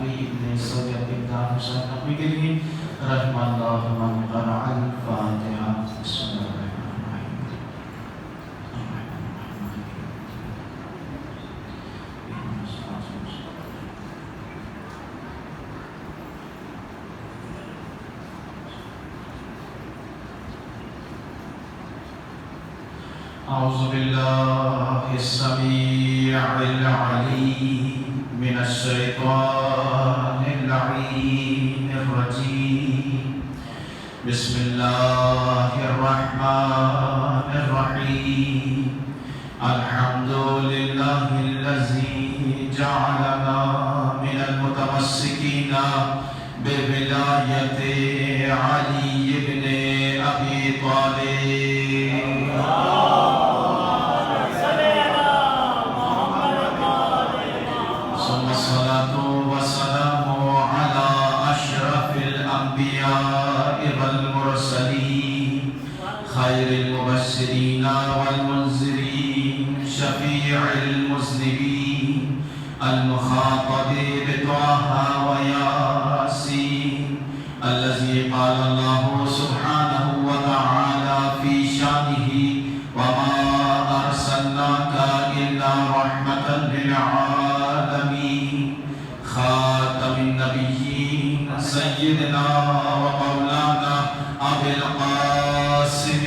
نقوی ابن سید امداد حسین نقوی کے لیے رحم اللہ من قرأ الفاتحہ. بسم اللہ الرحمن الرحیم. اعوذ باللہ السمیع العلیم من الشیطان اللعین الرجیم. بسم اللہ الرحمن الرحیم. الحمد للہ الذی جعلنا من المتمسکین بولایت علی بن ابی طالب. خير المبشرين والمنذرين شفيع المذنبين المخاطب بطه وياسين الذي قال الله سبحانه وتعالى في شانه وما أرسلناك إلا رحمة للعالمين خاتم النبيين سيدنا ومولانا أبي القاسم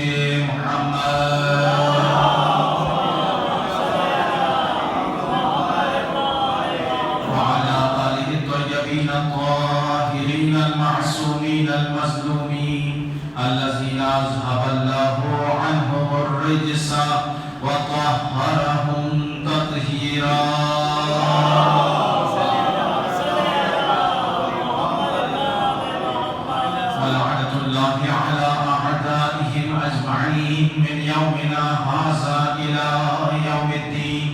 المعصومين المظلومين الذين أذهب الله عنهم الرجس وطهرهم تطهيرا. ولعنة الله على أعدائهم أجمعين من يومنا هذا إلى يوم الدين.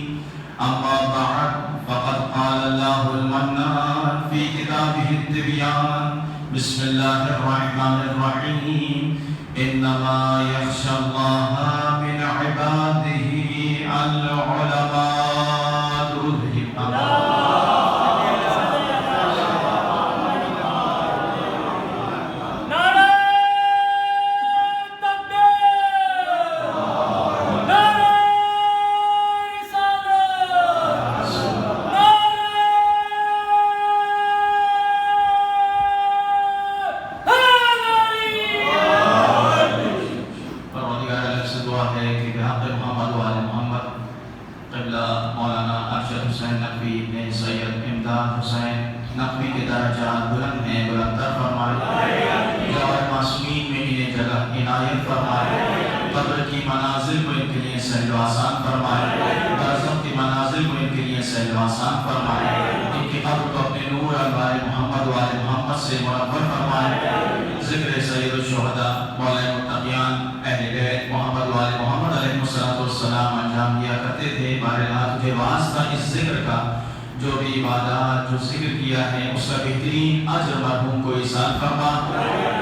أما بعد فقد قال الله المنان في كتابه التبيان. بسم الله الرحمن الرحيم. إنما يخشى الله من عباده العلماء. جو بھی عبادات جو ذکر کیا ہے اس کا بہترین اجر مرحوم کو ایصال فرما.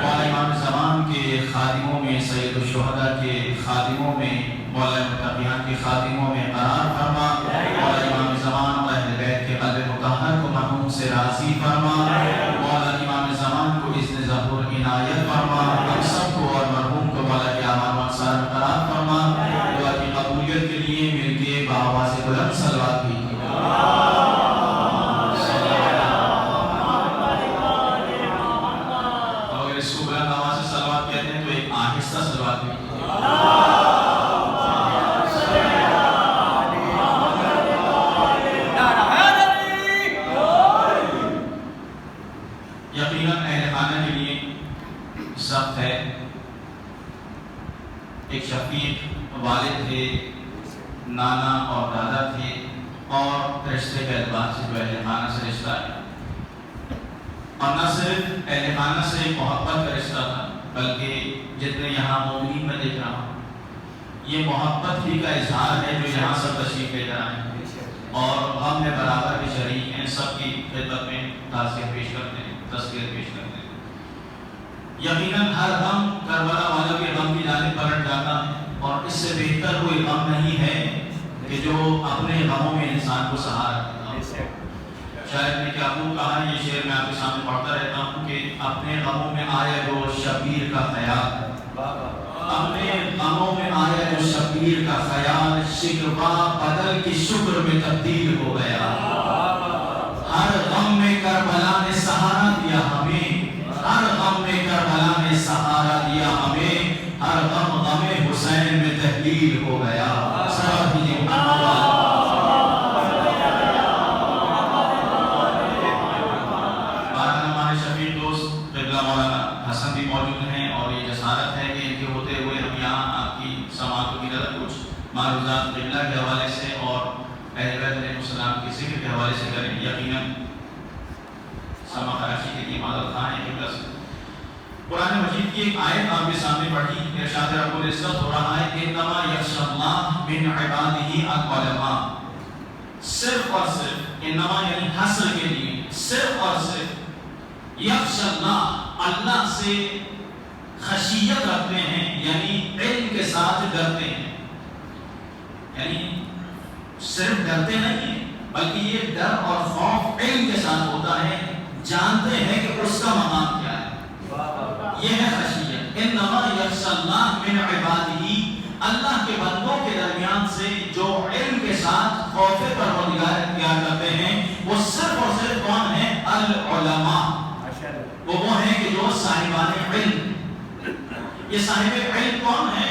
مولا امام زمان کے خادموں میں سید الشہداء کے خادموں میں مولا متقیان کے خادموں میں قرار فرما. مولا امام زمان اور اہل بیت کے قلب مطہر کو مرحوم سے راضی فرما. مولا امام زمان کو اذن ظہور عنایت فرما. ہم سب کو اور مرحوم کو مولا کے اعمال و انصار میں قرار فرما. دعا کی قبولیت کے لیے مل کے بآواز بلند صلوات بھی والد تھے، نانا اور دادا تھے، اور رشتے کے اعتبار سے جو اہل خانہ سے رشتہ ہے، اور نہ صرف اہل خانہ سے محبت کا رشتہ تھا بلکہ جتنے یہاں مومنین میں دیکھ رہا ہوں یہ محبت ہی کا اظہار ہے جو یہاں سب تشریف لے کر آئے اور ہم میں برابر کے شریک ہیں. سب کی خدمت میں تعزیت پیش کرتے ہیں، تذکیر پیش کرتے ہیں. یقیناً ہر غم کربلا والوں کے غم کی جانب پلٹ جاتا ہے اور اس سے بہتر کوئی غم نہیں ہے کہ جو اپنے غموں میں انسان کو سہارا دیتا ہے. شاید نے کیا وہ کہا، یہ شعر میں آپ کے سامنے پڑھتا رہتا ہوں کہ اپنے غموں میں آیا جو شبیر کا خیال، اپنے غموں میں آیا جو شبیر کا خیال، شکوہ بدل کی شکر میں تبدیل ہو گیا۔ ہر غم میں کربلا نے سہارا دیا ہمیں، ہر غم میں کربلا نے سہارا دیا ہمیں، ہر غم غم حسین میں تحلیل ہو گیا۔ حسن بھی موجود ہیں اور یہ جسارت ہے کہ ان کے ہوتے ہوئے ہم یہاں آپ کی سماعتوں کی طرف کچھ معروضات قبلہ کے حوالے سے اور اہل بیت علیہ السلام کے ذکر کے حوالے سے کریں۔ یقیناً سما خراشی کے لیے مدد خواہ ہیں قبلہ سے۔ قرآن مجید کی ایک آیت آپ کے سامنے پڑھی، ارشاد رب العزت ہو رہا ہے انما یخشی اللہ من عبادہ العلماء، صرف اور صرف، انما یعنی حصر کے لیے، صرف اور صرف یخشی اللہ، اللہ سے خشیت رکھتے ہیں، یعنی علم کے ساتھ ڈرتے ہیں، یعنی صرف ڈرتے نہیں ہیں بلکہ یہ ڈر اور خوف علم کے ساتھ ہوتا ہے، جانتے ہیں کہ اس کا مقام کیا ہے، یہ ہے خشیت۔ انما یخشی اللہ من عبادہ، اللہ کے بندوں کے درمیان سے جو علم کے ساتھ خوف پروردگار اختیار کرتے ہیں وہ صرف اور صرف کون ہیں؟ العلماء، وہ ہیں کہ جو صاحبان علم۔ یہ صاحب علم کون ہے؟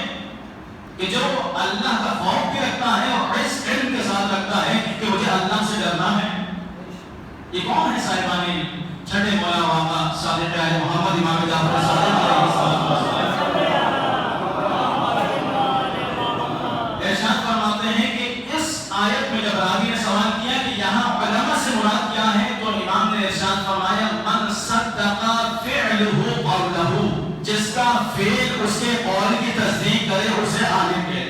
کہ جو اللہ کا خوف بھی رکھتا ہے اور اس علم کے ساتھ رکھتا ہے کہ مجھے اللہ سے ڈرنا ہے۔ یہ کون ہے صاحبان علم؟ چھٹے مولا واقع صادق محمد امام جعفر صادق علیہ السلام ارشاد فرماتے ہیں کہ اس آیت میں جب راوی نے سوال کیا کہ یہاں علماء سے مراد کیا ہے تو امام نے ارشاد فرمایا من صدق فعلہ قولہ، جس کا فعل اس کے قول کی تصدیق کرے اسے عالم کہتے،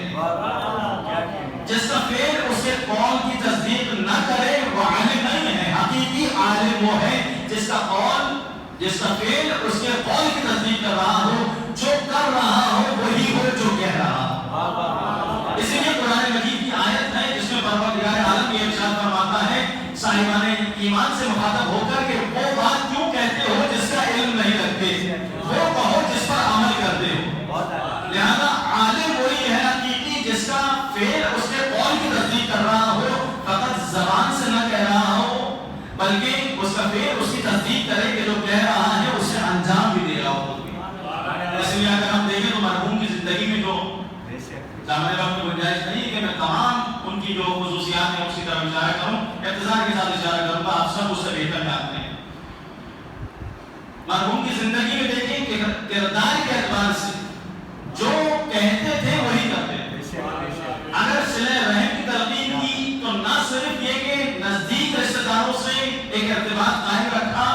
جس کا فعل اس کے قول کی تصدیق نہ کرے وہ عالم نہیں ہے۔ حقیقی عالم وہ ہے جس کا قول، جس کا فعل اس کے قول کی تصدیق کر رہا ہو، جو کر رہا ہو وہی ہو جو کہہ رہا ہو۔ اسی لیے قرآن مجید کی آیت ہے جس میں پروردگار عالم یہ ارشاد فرماتا ہے صاحبان ایمان سے مخاطب ہو کر کہ وہ بات کیوں کہتے ہو جس کا علم نہیں رکھتے، وہ کہو جس پر عمل کرتے ہو۔ لہذا عالم وہی ہے حقیقی جس کا فعل اس کے قول کی تصدیق کر رہا ہو، فقط زبان سے نہ کہہ رہا ہو بلکہ اس کا فعل اس کی تصدیق کرے کہ جو کہہ رہا ہے اسے انجام بھی دے رہا ہو۔ اس لیے اگر ہم دیکھیں تو مرحوم کی زندگی میں جو جامعہ وقت کی گنجائش نہیں کہ میں تمام ان کی جو خصوصیات ہیں اس کی طرف اشارہ کروں، اختصار کے ساتھ اشارہ کروں گا، آپ سب اس سے بہتر جانتے ہیں۔ مرحوم کی زندگی میں دیکھیں کہ کردار کے اعتبار سے جو کہتے تھے وہی کرتے تھے۔ اگر صلہ رحم کی تلقین کی تو نہ صرف یہ کہ نزدیک رشتہ داروں سے ایک ارتباط قائم رکھا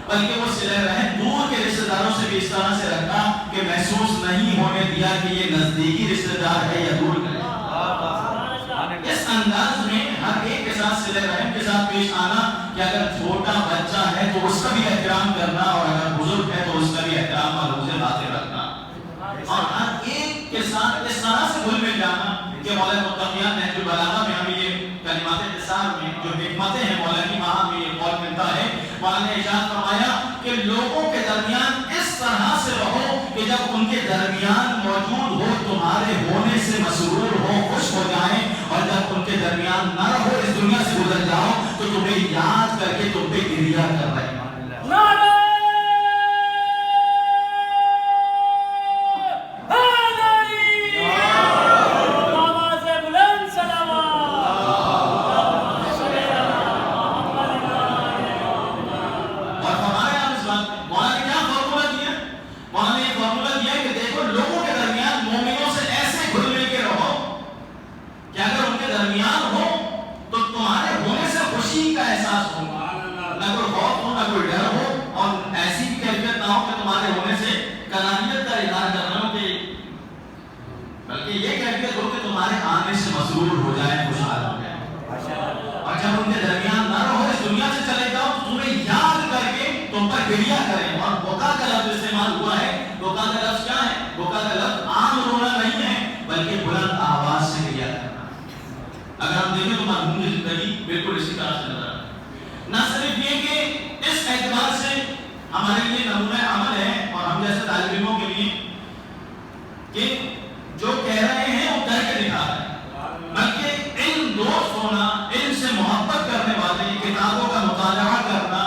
بلکہ وہ صلہ رحم دور کے رشتہ داروں سے بھی اس طرح سے رکھا کہ محسوس نہیں ہونے دیا کہ یہ نزدیکی رشتہ دار ہے یا دور کا ہے۔ اس انداز میں ہر ایک کے ساتھ صلہ رحم کے ساتھ پیش آنا کہ اگر چھوٹا بچہ ہے تو اس کا بھی احترام کرنا اور اگر بزرگ ہے تو اس کا بھی احترام اور اسے باتیں رکھنا، اور ہر ایک کے ساتھ اس طرح سے گھل مل جانا کہ مولا متقیان نہج البلاغہ میں ہمیں یہ کلمات اختصار میں جو حکمتیں ہیں مولا کی وہاں میں یہ قول ملتا ہے۔ مولا نے ارشاد فرمایا کہ لوگوں کے درمیان اس طرح سے رہو کہ جب ان کے درمیان موجود ہو تمہارے ہونے سے مسرور ہو، خوش ہو جائیں، اور جب ان کے درمیان نہ رہو اس دنیا سے گزر جاؤ تو تمہیں یاد کر کے تم پہ گریہ کر رہے ہیں۔ نہ صرف یہ کہ اس اعتبار سے ہمارے لیے نمونہ عمل ہے اور ہم جیسے طالب علموں کے لیے کہ جو کہہ رہے ہیں وہ کر کے دکھا رہے ہیں، بلکہ علم دوست ہونا، علم سے محبت کرنے والے، کتابوں کا مطالعہ کرنا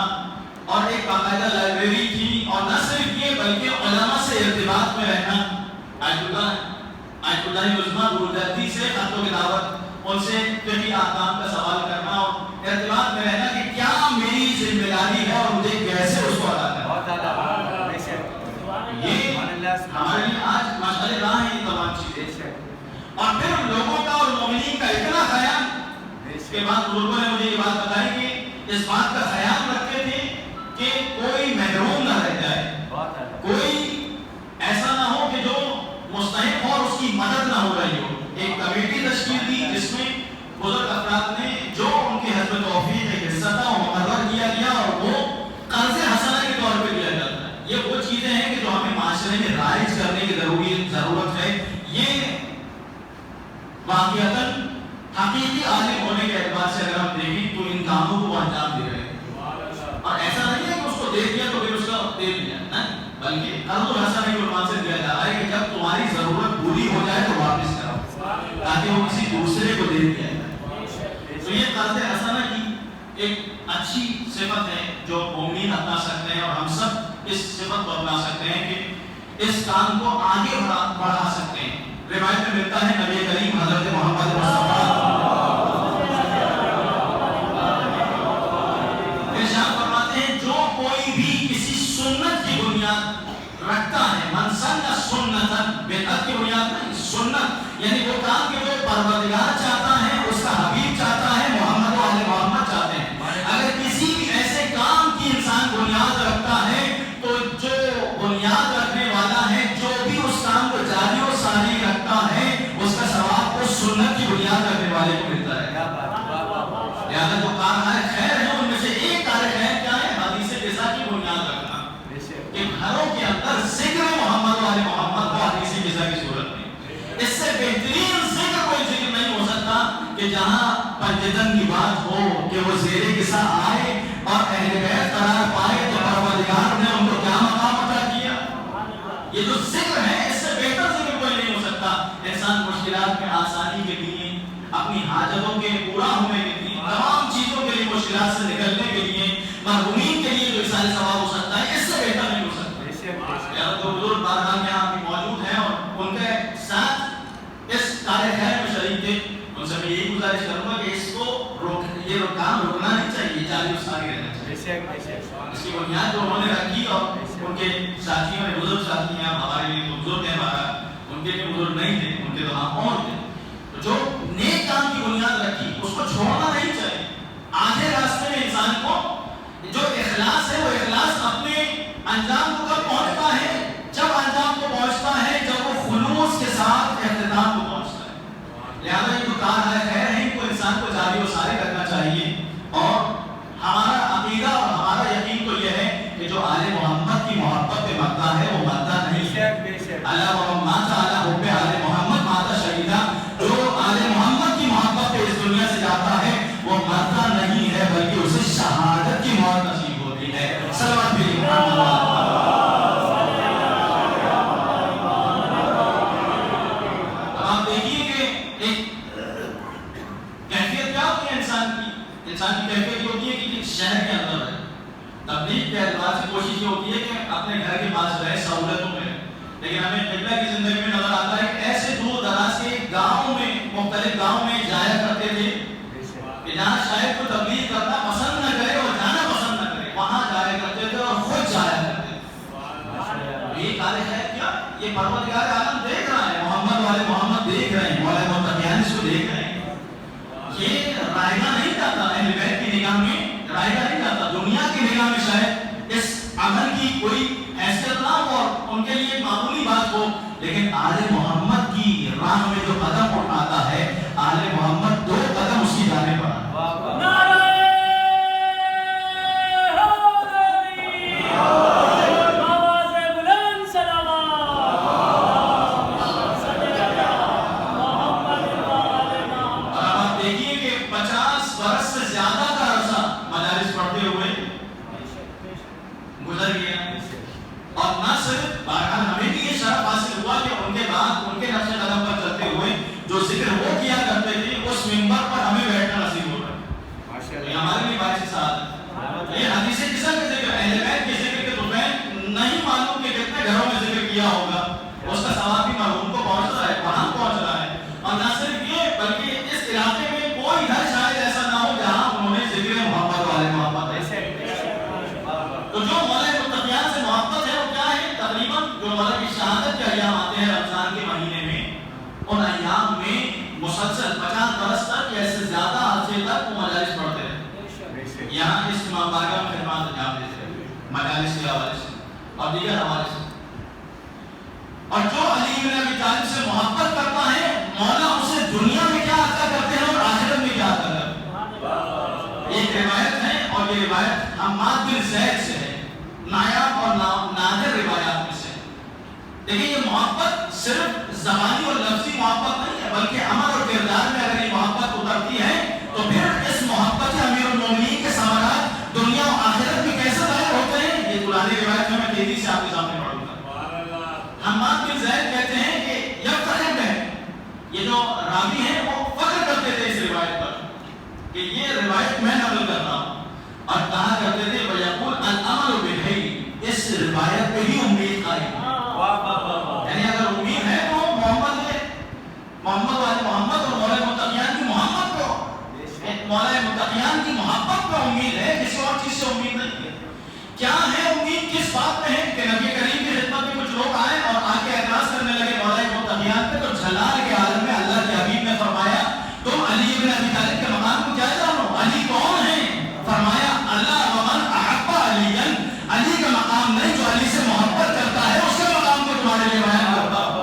اور ایک باقاعدہ لائبریری کی، اور نہ صرف یہ بلکہ علماء سے ارتباط میں رہنا، آیت اللہ عظمیٰ گرودتی سے خط و کتابت، ان سے فقہی احکام کا سوال کرنا اور ارتباط میں رہنا کہ کیا میری ذمہ داری ہے اور مجھے کیسے اس کو ادا کرنا۔ یہ ہمارے لیے آج مشغلہ راہ ہے یہ تمام چیزیں۔ اور پھر لوگوں کا اور مومنین کا اتنا خیال، اس کے بعد بزرگوں نے مجھے یہ بات بتائی کہ اس بات کا خیال رکھتے تھے کہ کوئی محروم نہ رہ جائے، کوئی ایسا نہ ہو کہ جو مستحق ہو اور اس کی مدد نہ ہو رہی ہو۔ ایک کمیٹی تشکیل دی جس میں بزرگ افراد نے جو ان کے حسب توفیق ایک حصہ تھا وہ مقرر کیا گیا اور وہ قرض حسنہ کے طور پہ دیا جاتا ہے۔ یہ وہ چیزیں ہیں کہ جو ہمیں معاشرے میں رائج کرنے کی ضرورت ہے۔ یہ واقعتاً حقیقی عالم ہونے کے اعتبار سے اگر ہم دیکھیں تو ان کاموں کو انجام دے رہے ہیں، اور ایسا نہیں ہے کہ اس کو دے دیا تو پھر اس کا دے دیا، بلکہ قرض حسنہ کے عنوان سے دیا جا رہا ہے کہ جب تمہاری ضرورت پوری ہو جائے تو واپس کرو تاکہ وہ کسی دوسرے کو دے دیا جائے۔ تو یہ قرض حسنہ کی ایک اچھی صفت ہے جو مومنین اپنا سکتے ہیں، اور ہم سب اس صفت کو اپنا سکتے ہیں کہ اس کام کو آگے بڑھا سکتے ہیں۔ روایت میں ملتا ہے نبی کریم حضرت محمد مصطفیٰ ارشاد فرماتے ہیں جو کوئی بھی کسی سنت کی بنیاد رکھتا ہے، من سن سنتا، بدعت کی بنیاد نہیں، سنت یعنی وہ کام کہ جو پروردگار چاہتا ہے، اس کا حبیب چاہتا ہے، محمد و آل محمد چاہتے ہیں، اگر کسی بھی ایسے کام کی انسان بنیاد رکھتا ہے تو جو بنیاد رکھنے والا ہے، جو بھی اس کام کو جاری و ساری رکھتا ہے، اس کا ثواب اس سنت کی بنیاد رکھنے والے کو ملتا ہے۔ لہذا جو کام خیر ہے ان میں سے ایک کار خیر کیا ہے؟ حدیث قصہ کی بنیاد رکھنا، کہ گھروں کے اندر ذکر محمد و آل محمد کو حدیث قصہ کی صورت میں، اس سے بہترین ذکر کوئی ذکر نہیں ہو سکتا کہ جہاں پنجتن کی بات ہو کہ وہ زیر قصہ آئے اور اہل بیت قرار پائے تو پروردگار نے ان کو کیا مقام عطا کیا۔ یہ جو ذکر ہے اس سے بہتر ذکر کوئی نہیں ہو سکتا۔ انسان مشکلات میں آسانی کے لیے، اپنی حاجتوں کے پورا ہونے کے لیے، تمام چیزوں کے لیے، مشکلات سے نکلنے کے لیے، محرومین کے لیے جو سارے ثواب ہو سکتا ہے اس سے بہتر نہیں ہو سکتا۔ جو بزرگ بارگاہ میں یہاں بھی موجود ہیں اور ان کے ساتھ اس کار خیر میں شریک تھے، ان سے میں یہی گزارش کروں گا کہ اس کو یہ کام رکنا نہیں چاہیے، جاری و ساری رہنا چاہیے۔ اس کی بنیاد جو انہوں نے رکھی اور ان کے ساتھیوں نے، بزرگ ساتھی ہیں، ہمارے لیے تو بزرگ ہیں، ان کے بھی بزرگ نہیں تھے، ان کے تو ہم اور تھے، جو نیک کام کی بنیاد رکھی اس کو چھوڑنا نہیں چاہیے۔ آدھے راستے میں انسان کو جو اخلاص ہے وہ اخلاص اپنے انجام کو کب پہنچتا ہے؟ جب انجام کو پہنچتا ہے، جب وہ خلوص کے ساتھ اختتام کو پہنچتا ہے۔ لہذا یہ جو کار ہے خیر ہے، ان کو انسان کو جاری و ساری رکھنا چاہیے، اور ہمارا عقیدہ اور ہمارا یقین تو یہ ہے کہ جو آل محمد کی محبت پہ مرتا ہے وہ مرتا نہیں ہے۔ اللہ محمد تعالی حب آل محمد ماتا شہیدہ، جو آل محمد کی محبت پہ اس دنیا سے جاتا ہے وہ مرتا نہیں ہے بلکہ اسے شہادت کی موت نصیب ہوتی ہے۔ صلوات بھی محمد۔ اب آپ دیکھیے کہ ایک کیفیت کیا ہوتی ہے انسان کی کیفیت یہ ہوتی ہے کہ شہر کے اندر ہے، تبلیغ کے اعتبار سے کوشش یہ ہوتی ہے کہ اپنے گھر کے پاس رہے، سہولتوں میں، لیکن ہمیں قبلہ کی زندگی میں نظر آتا ہے کہ ایسے دور دراز کے گاؤں میں، مختلف گاؤں میں جایا کرتے تھے کہ جہاں شاید کو تبلیغ کرنا پسند نہ کرے اور جانا پسند نہ کرے، وہاں جایا کرتے تھے اور خود جایا کرتے تھے۔ یہ کار ہے کیا؟ یہ پروردگار عالم دیکھ رہا ہے، محمد والے محمد دیکھ رہے ہیں، مولا متقیان اس کو دیکھ رہے ہیں۔ یہ رائگاں نہیں جاتا، اہل بیت کی نگاہ میں رائگاں نہیں جاتا، دنیا کی نگاہ میں شاید اس عمل کی کوئی حیثیت نہ ہو اور ان کے لیے معمولی بات ہو، لیکن آل محمد کی راہ میں جو قدم اٹھاتا ہے، آل محمد دو قدم اس کی جانے پر برس سے زیادہ کا عرصہ مدارس پڑھتے ہوئے گزر گیا. اور نہ صرف بہرحال ہمیں بھی یہ شرف حاصل ہوا کہ ان کے بعد ان کے نقش قدم پر چلتے ہوئے جو ذکر وہ کیا کرتے تھے اس منبر پر ہمیں بیٹھنا نصیب ہو رہا ہے. یہ ہمارے لیے باعث سعادت. یہ حدیث قصہ کے ذکر اہل بیت کے ذکر کے تو نہیں معلوم کہ کتنے گھروں میں ذکر کیا ہوگا. اس کا ثواب بھی معلوم کو پہنچ رہا ہے, وہاں پہنچ رہا ہے. اور نہ صرف یہ بلکہ اس علاقے میں کوئی گھر شاید ایسا نہ ہو جہاں انہوں نے ذکر محبت والے محبت ایسے. تو جو مولا متقیان سے محبت ہے وہ کیا ہے؟ تقریباً جو مولا کی شہادت کے ایام آتے ہیں رمضان کے مہینے میں, ان ایام میں مسلسل 50 برس تک یا اس سے زیادہ عرصے تک وہ مجالس پڑھتے رہے. یہاں اس امام بارگاہ میں خدمات انجام دیتے رہے مجالس کے حوالے سے اور دیگر حوالے سے. اور جو علی بن ابی طالب سے محبت کرتا ہے مولا اسے دنیا میں کیا عطا کرتے ہیں اور آخرت میں کیا عطا کرتے ہیں. ایک روایت ہے اور یہ روایت حماد بن زید سے ہے, نایاب اور نادر روایات میں سے. دیکھیں یہ محبت صرف زبانی اور لفظی محبت نہیں ہے بلکہ عمل اور کردار میں اگر یہ محبت اترتی ہے تو پھر اس محبت امیر المومنین کے ثمرات دنیا اور آخرت میں کیسے ظاہر ہوتے ہیں. یہ قرآنی روایت میں تیزی سے آپ کے سامنے پڑھوں گا. حماد بن زید کہتے ہیں کہ یفتخر ہے, یہ جو راوی ہیں وہ فخر کرتے تھے اس روایت پر کہ یہ روایت میں نقل کرتا ہوں, اور کہا کرتے تھے وَيَقُولْ الْأَمَلُ بِالْحَيِّ, اس روایت پہ ہی امید قائم. یعنی اگر امید ہے تو محمد والے محمد اور مولا متقیان کی محبت پہ, مولا متقیان کی محبت پہ امید ہے, کسی اور چیز سے امید نہیں ہے. کیا ہے امید کس بات میں ہے کہ نبی کریم کی خدمت میں کچھ لوگ آئے اور آ کے اعتراض کرنے لگے مولا متقیان پہ, تو جلال کے عالم میں اللہ کے حبیب نے فرمایا تم علی بن ابی طالب کے مقام کو کیا جانو, علی کون ہے؟ فرمایا اللہ ومن احب علی, علی کا مقام نہیں جو علی سے محبت کرتا ہے اس کے مقام کو تمہارے لیے بیان کرتا ہوں.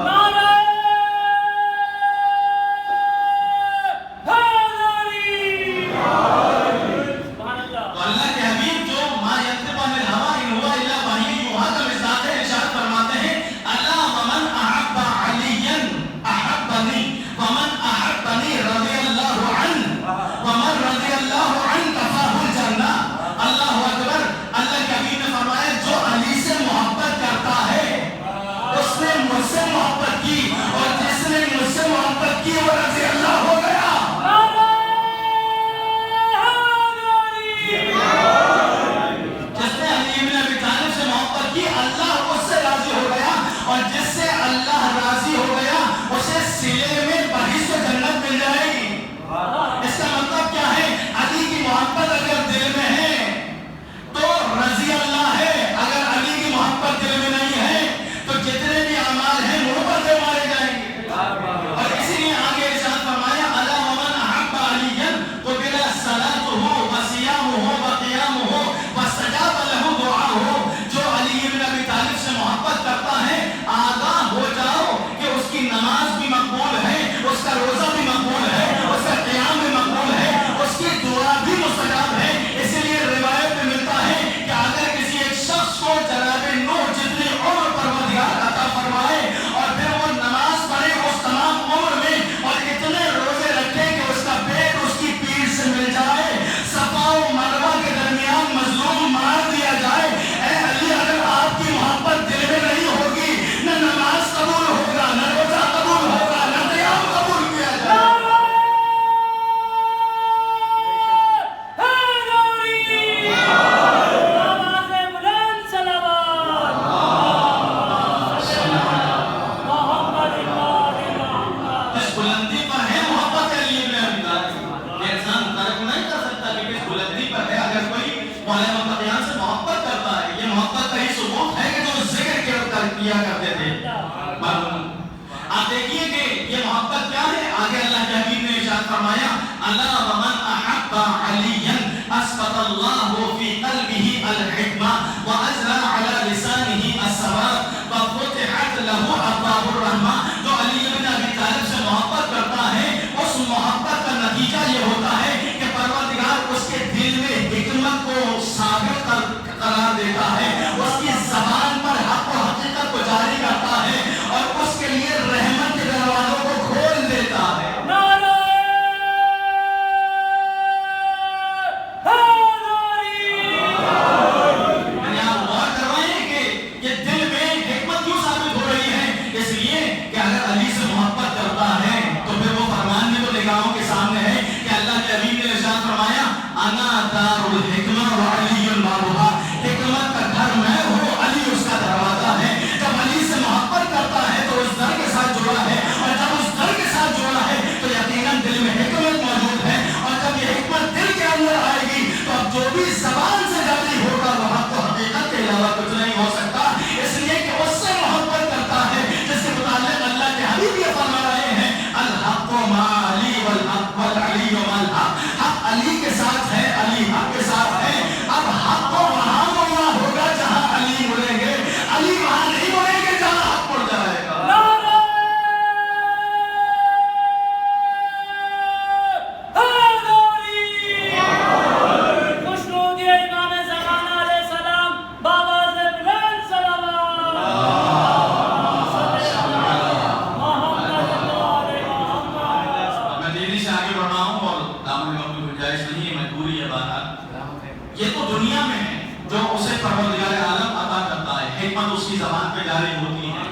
یہ تو دنیا میں ہے جو اسے پروردگار عالم عطا کرتا ہے، حکمت اس کی زبان پہ جاری ہوتی ہے،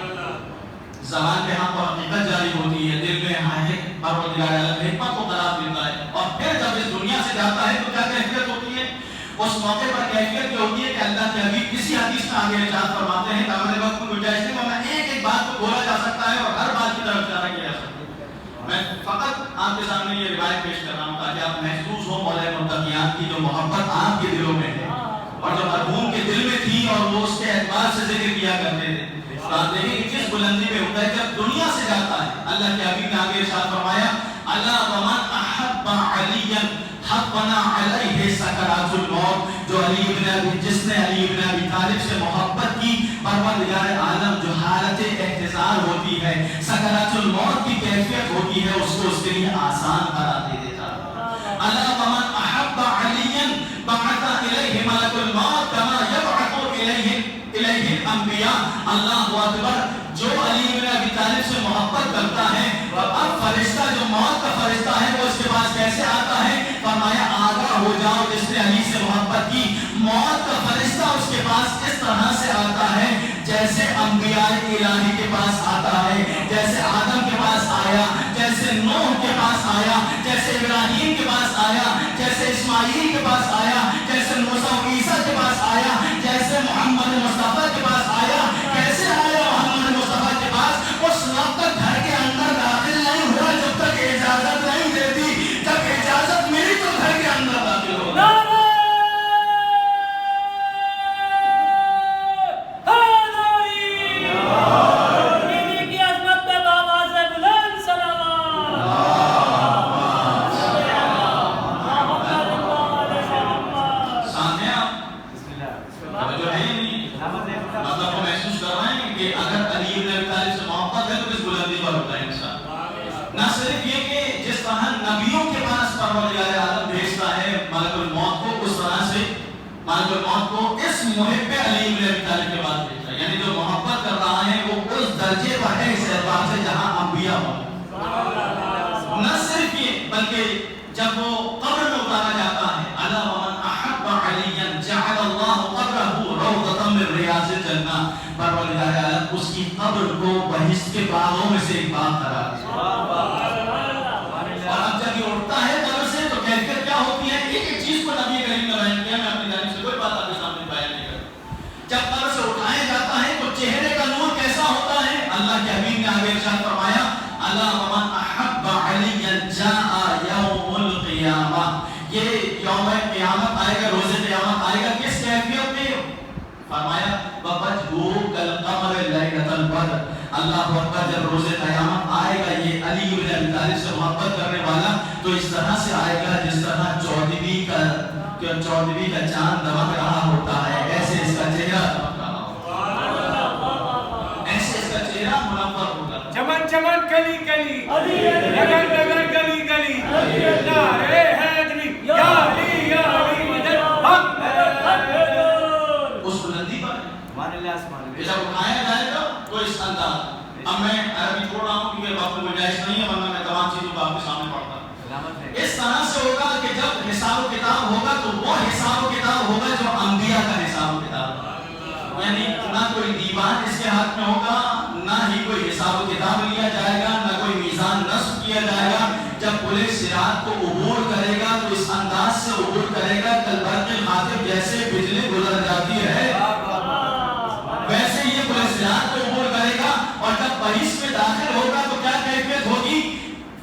زبان پہ ہاں پر حقیقت جاری ہوتی ہے، دل میں ہاں ہے پروردگار عالم حکمت کو قرار دیتا ہے، اور پھر جب اس دنیا سے جاتا ہے تو کیا کیفیت ہوتی ہے؟ اس موقع پر کیفیت یہ ہوتی ہے کہ اللہ کے حبیب کسی حدیث میں آگے ارشاد فرماتے ہیں، دامن وقت میں گنجائش نہیں، ورنہ ایک ایک بات کو بولا جا سکتا ہے اور ہر بات کی طرف اشارہ کیا جا سکتا ہے۔ میں فقط آپ کے سامنے یہ روایت پیش کر رہا ہوں تاکہ آپ محسوس ہو مولا متقیان کی جو محبت آپ کے دلوں میں ہے اور جو مرحوم کے دل میں تھی اور وہ اس کے اعتبار سے ذکر کیا کرتے تھے۔ آپ دیکھیں کہ جس بلندی میں ہوتا ہے جب دنیا سے جاتا ہے، اللہ کے حبیب نے آگے ارشاد فرمایا، الا ومن احب علیا حقنا علیہ سکرات الموت، جو علی ابن ابی جس نے علی ابن ابی طالب سے محبت کی، پروردگار عالم جو حالت احتضار ہوتی ہے، سکرات الموت کی کیفیت ہوتی ہے، اس کو اس کے لیے آسان بنا دے دیتا ہے۔ الا ومن احب علیا بعث الیہ ملک الموت کما یبعث الیہ الانبیاء، اللہ اکبر، جو علی ابن ابی طالب سے محبت کرتا ہے، اب فرشتہ جو موت کا فرشتہ ہے وہ اس کے پاس کیسے آتا ہے؟ فرمایا آگاہ ہو جاؤ جس نے علی سے محبت کی، موت کا فرشتہ اس کے پاس اس طرح سے آتا ہے جیسے انبیاء الہی کے پاس آتا ہے، جیسے آدم کے پاس آیا، جیسے نوح کے پاس آیا، جیسے ابراہیم کے پاس آیا، جیسے اسماعیل کے پاس آیا، جیسے موسیٰ و عیسیٰ کے پاس آیا، جیسے محمد مصطفیٰ کے پاس آیا۔ کیسے آیا محمد مصطفیٰ کے پاس؟ اس وقت تک گھر کے اندر داخل نہیں ہوا جب تک اجازت نہیں دیتی، جب اجازت ملی تو گھر کے اندر داخل ہو۔ نہ صرف یہ کہ جس طرح نبیوں کے پاس پروردگار عالم بھیجتا ہے ملک الموت کو، اس طرح سے ملک الموت کو اس محب علی ابن ابی طالب کے پاس بھیجتا ہے، یعنی جو محبت کر رہا ہے وہ اس درجے پر ہے اس اعتبار سے جہاں انبیاء ہوں۔ نہ صرف یہ بلکہ جب وہ قبر میں اتارا جاتا ہے، الا ومن احب علیا جعل اللہ قبرہ روضۃ من ریاض الجنہ، پروردگار عالم اس کی قبر کو بہشت کے باغوں میں سے ایک باغ قرار دیتا ہے۔ اور اب جب یہ اٹھتا ہے قبر سے تو کیفیت کیا ہوتی ہے؟ ایک ایک چیز کو نبی کریم نے بیان کیا، میں اپنی جانب سے کوئی بات آپ کے سامنے بیان نہیں کرتا۔ جب قبر سے اٹھایا جاتا ہے تو چہرے کا نور کیسا ہوتا ہے؟ اللہ کے حبیب نے آگے ارشاد فرمایا، الا ومن احب علیا جاء یوم القیامہ، یہ یوم قیامت آئے گا، روز قیامت آئے گا، کس کیفیت میں؟ فرمایا وَوَجْهُهُ كَالْقَمَرِ لَيْلَةَ الْبَدْرِ، اللہ اکبر، جب روز قیامت آئے گا یہ علی ابن ابی طالب سے محبت کرنے والا تو اس طرح سے آئے گا جس طرح چودھویں کا چاند دمک رہا ہوتا ہے، ایسے اس کا چہرہ دمک رہا ہوگا، ایسے اس کا چہرہ منور ہوگا، چمن چمن کلی کلی لگن لگن گلی گلی نعرے حیدری یا علی یا علی مدد حق اس بلندی پر جب اٹھایا جائے گا تو اس انداز۔ اب میں عربی چھوڑ رہا ہوں کیونکہ وقت میں گنجائش نہیں ہے، ورنہ میں تمام چیزوں کو آپ کے سامنے پڑھتا ہوں۔ اس طرح سے ہوگا کہ جب حساب و کتاب ہوگا تو وہ حساب و کتاب ہوگا جو انبیاء کا حساب و کتاب ہوگا، یعنی نہ کوئی دیوان اس کے ہاتھ میں ہوگا، نہ ہی کوئی حساب و کتاب لیا جائے گا، نہ کوئی میزان نصب کیا جائے گا۔ جب پولیس صراط کو عبور کرے گا تو اس انداز سے عبور کرے گا کالبرق الخاطف، جیسے بجلی گزر جاتی ہے ویسے یہ پولیس صراط کو عبور کرے گا، اور جب بہشت میں داخل ہوگا تو کیا کیفیت ہوگی؟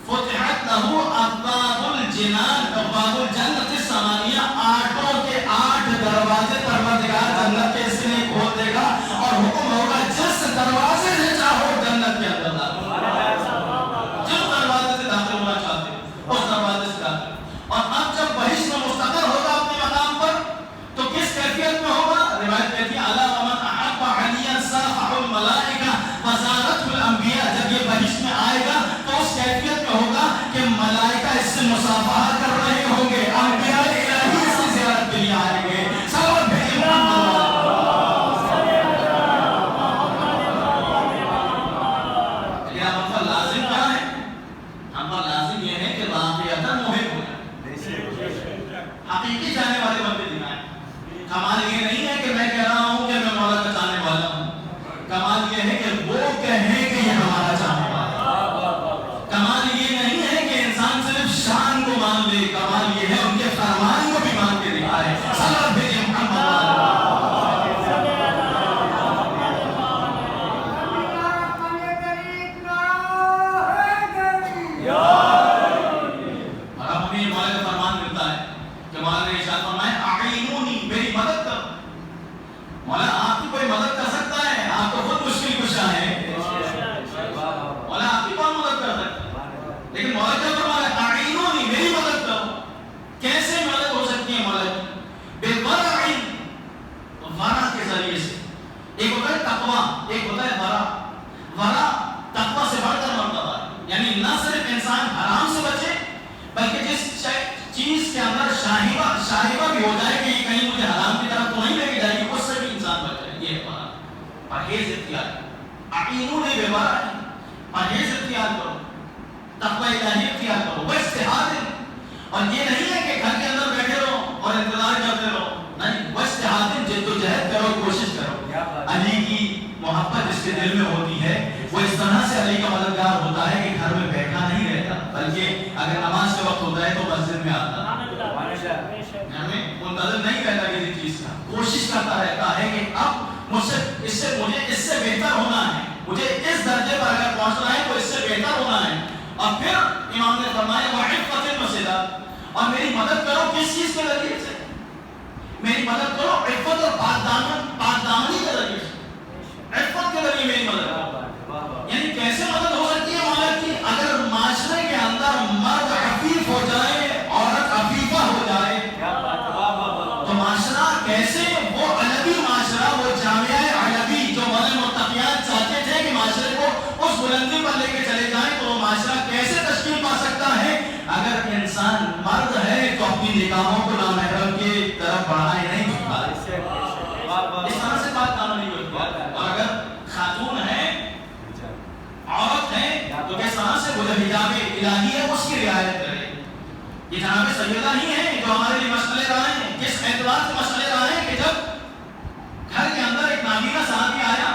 فتحت لہ ابواب الجنان ابواب الجنت الثمانیہ، آٹھوں کے 8 دروازے پروردگار جنت کے اس کے لیے کھول دے گا اور حکم ہوگا جس دروازے سے چاہو جنت کے اندر داخل، جس دروازے سے داخل ہونا چاہتے ہو اس دروازے سے داخل۔ اور اب جب بہشت میں مستقر ہوگا اپنے مقام پر تو کس کیفیت میں ہوگا؟ روایت کہتی ہے الا ومن احب علیا صافح الملائکہ وزارت الانبیاء، جب یہ بہشت میں آئے گا تو اس کیفیت میں ہوگا کہ ملائکہ اس سے مصافحہ کر رہے ہوں گے، انبیاء الہی اس کی زیارت کے لیے آئیں گے، سب بھیجے لیکن اب ہم پر لازم کیا ہے؟ ہم پر لازم یہ ہے کہ واقعیتاً محب ہو جائے، حقیقی جانے والے بندے دکھائیں۔ کمال یہ نہیں ہے کہ میں کہہ رہا ہوں کہ میں مولا کا چاہنے والا ہوں، کمال یہ ہے کہ وہ کہیں کہ یہ ہمارا چاہنے والا ہے۔ کمال یہ نہیں ہے کہ انسان صرف شان کو مان لے، کمال یہ ہے ان کے فرمان کو بھی مان کے دکھائے۔ صلوات بھیجئے محمد مولا آپ کی کوئی مدد کر سکتا ہے؟ آپ تو خود مشکل کشا ہے، مولا آپ کی کون مدد کر سکتا ہے؟ لیکن مولا کیا فرما رہا ہے؟ اعینونی، میری مدد کرو۔ کیسے مدد ہو سکتی ہے مولا کی؟ بالورع، ورع کے ذریعے سے۔ ایک ہوتا ہے تقوی، ایک ہوتا ہے ورع۔ ورع تقوی سے بڑھ کر مرتبہ ہے، یعنی نہ صرف انسان حرام سے بچے بلکہ جس چیز کے اندر شاہبہ بھی ہو جائے کہ یہ کہیں مجھے حرام کی طرف تو نہیں لے کے جائے گی، اس سے بھی انسان بچ جائے۔ یہ ہے پرہیز اختیار۔ اعینونی بالورع، پرہیز اختیار کرو، تقوی الہی اختیار کرو، واجتہاد۔ اور یہ نہیں ہے کہ گھر کے اندر بیٹھے رہو اور انتظار کرتے رہو، نہیں، واجتہاد، جدوجہد کرو، کوشش کرو۔ علی کی محبت جس کے دل میں ہوتی ہے وہ اس طرح سے علی کا مددگار ہوتا ہے کہ گھر میں بیٹھا نہیں رہتا، بلکہ اگر نماز کا وقت ہوتا ہے تو مسجد میں آتا، منتظر نہیں رہتا کسی چیز کا، کوشش کرتا رہتا ہے کہ اب مجھے اس سے بہتر ہونا ہے، مجھے اس درجے پر اگر پہنچنا ہے تو اس سے بہتر ہونا ہے۔ اور پھر امام نے فرمایا وعفۃ المسجد، اور میری مدد کرو کس چیز کے ذریعے سے؟ میری مدد کرو عفت اور پاک دامنی کے ذریعے سے، عفت کے ذریعے میری مدد کرو۔ یعنی کیسے مدد ہو سکتی ہے مولا کی؟ اگر معاشرے کے اندر مرد عفیف ہو جائے، عورت عفیفہ ہو جائے، تو معاشرہ کیسے، وہ علوی معاشرہ، وہ جامعہ علوی جو مولا متقیان چاہتے تھے کہ معاشرے کو اس بلندی پر لے کے چلے جائیں، تو وہ معاشرہ کیسے تشکیل پا سکتا ہے اگر انسان مرد ہے تو اپنی نگاہوں کو نامحرم کی طرف بڑھائے نہیں جھکتا، اس طرح سے بات کام نہیں ہوتی۔ اور اگر خاتون ہے، عورت ہے، تو کس طرح سے وہ جو حجاب الہی ہے اس کی رعایت کرے۔ یہ جناب سیدہ ہی ہیں جو ہمارے لیے مسئلے رائے ہیں، کس اعتبار سے مسئلے رائے ہیں کہ جب گھر کے اندر ایک نابینا صحابی آیا